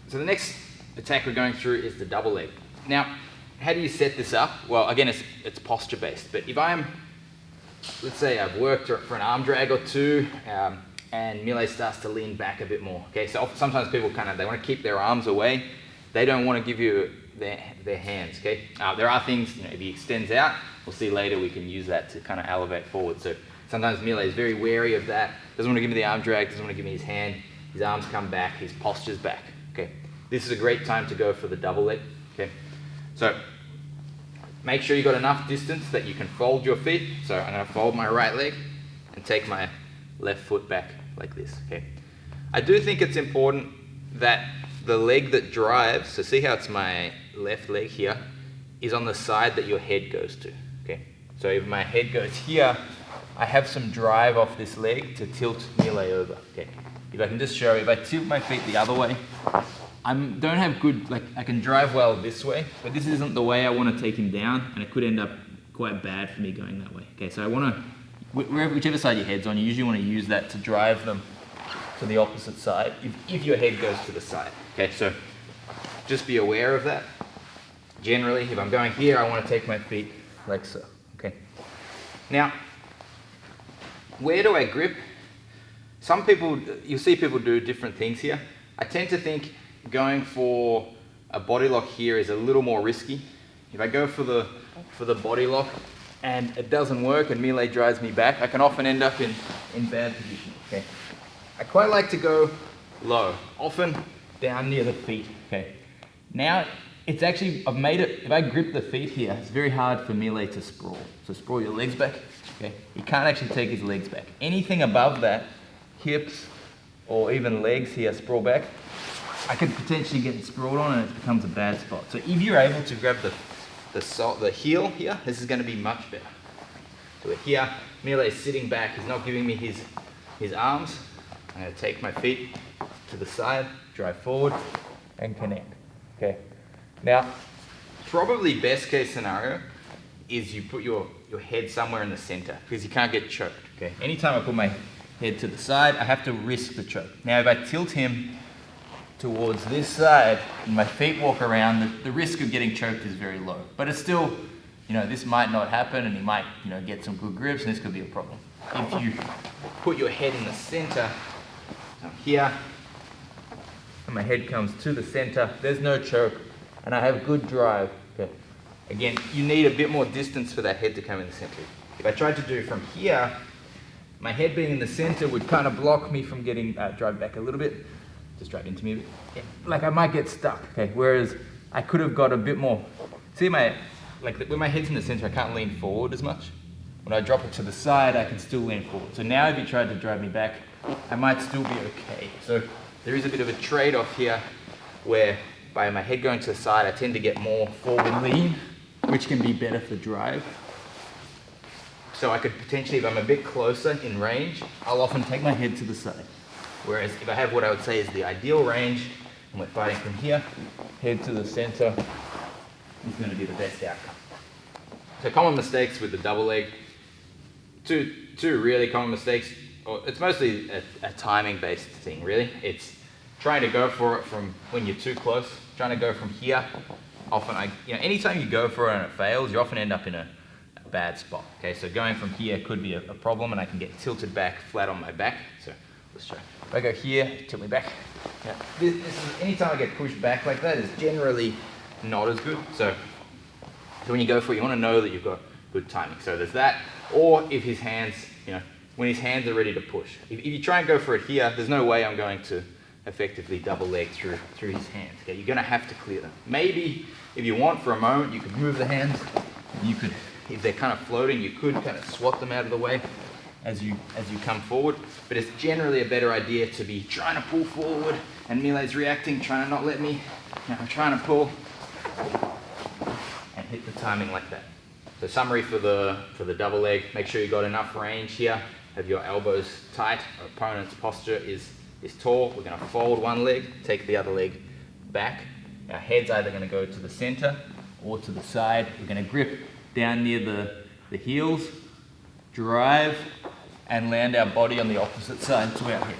So the next attack we're going through is the double leg. Now, how do you set this up? Well, again, it's posture based, but if let's say I've worked for an arm drag or two, and Mile starts to lean back a bit more. Okay, so sometimes people they want to keep their arms away. They don't want to give you their hands. Okay, there are things, if he extends out, we'll see later we can use that to kind of elevate forward. So sometimes Mile is very wary of that. Doesn't want to give me the arm drag. Doesn't want to give me his hand. His arms come back. His posture's back. Okay, this is a great time to go for the double leg. Okay, so make sure you got enough distance that you can fold your feet. So I'm going to fold my right leg and take my left foot back like this. Okay, I do think it's important that the leg that drives, so see how it's my left leg here, is on the side that your head goes to. Okay, so if my head goes here, I have some drive off this leg to tilt Mile over. Okay, if I can just show you, if I tilt my feet the other way, I don't have good, I can drive well this way, but this isn't the way I want to take him down, and it could end up quite bad for me going that way. Okay, so I want to, whichever side your head's on, you usually want to use that to drive them to the opposite side if your head goes to the side. Okay, so just be aware of that. Generally, if I'm going here, I want to take my feet like so. Okay, now where do I grip? Some people, you'll see people do different things here. I tend to think going for a body lock here is a little more risky. If I go for the body lock and it doesn't work and Mile drives me back, I can often end up in bad position. Okay, I quite like to go low, often down near the feet. Okay, now it's actually, I've made it, if I grip the feet here, it's very hard for Mile to sprawl. So sprawl your legs back. Okay, he can't actually take his legs back. Anything above that, hips or even legs here, sprawl back, I could potentially get sprawled on and it becomes a bad spot. So if you're able to grab the heel here, this is going to be much better. So here, Mile is sitting back, he's not giving me his arms. I'm going to take my feet to the side, drive forward, and connect. Okay. Now, probably best case scenario is you put your head somewhere in the center because you can't get choked. Okay. Anytime I put my head to the side, I have to risk the choke. Now, if I tilt him towards this side and my feet walk around, the risk of getting choked is very low. But it's still, this might not happen and he might, get some good grips and this could be a problem. If you put your head in the center, here, and my head comes to the center, there's no choke and I have good drive. Okay. Again, you need a bit more distance for that head to come in the center. If I tried to do from here, my head being in the center would kind of block me from getting drive back a little bit. Just drive into me a bit. Yeah, I might get stuck. Okay, whereas I could have got a bit more. See when my head's in the center, I can't lean forward as much. When I drop it to the side, I can still lean forward. So now if you tried to drive me back, I might still be okay. So there is a bit of a trade-off here where by my head going to the side, I tend to get more forward lean, which can be better for drive. So I could potentially, if I'm a bit closer in range, I'll often take my head to the side. Whereas if I have what I would say is the ideal range, and we're fighting from here, head to the center, is going to be the best outcome. So common mistakes with the double leg, two really common mistakes. It's mostly a timing based thing, really. It's trying to go for it from when you're too close, trying to go from here. Often, anytime you go for it and it fails, you often end up in a bad spot. Okay, so going from here could be a problem and I can get tilted back flat on my back. So let's try. If I go here, tilt me back. Yeah. This is, anytime I get pushed back like that is generally not as good. So when you go for it, you want to know that you've got good timing. So there's that. Or if his hands, when his hands are ready to push. If you try and go for it here, there's no way I'm going to effectively double leg through his hands. Okay, you're going to have to clear them. Maybe if you want for a moment, you could move the hands. You could, if they're kind of floating, you could kind of swat them out of the way as you come forward. But it's generally a better idea to be trying to pull forward, and Mile's reacting, trying to not let me. Now I'm trying to pull and hit the timing like that. So summary for the double leg: make sure you got enough range here. Have your elbows tight. Our opponent's posture is tall. We're going to fold one leg, take the other leg back. Our head's either going to go to the center or to the side. We're going to grip down near the heels, drive, and land our body on the opposite side to our head.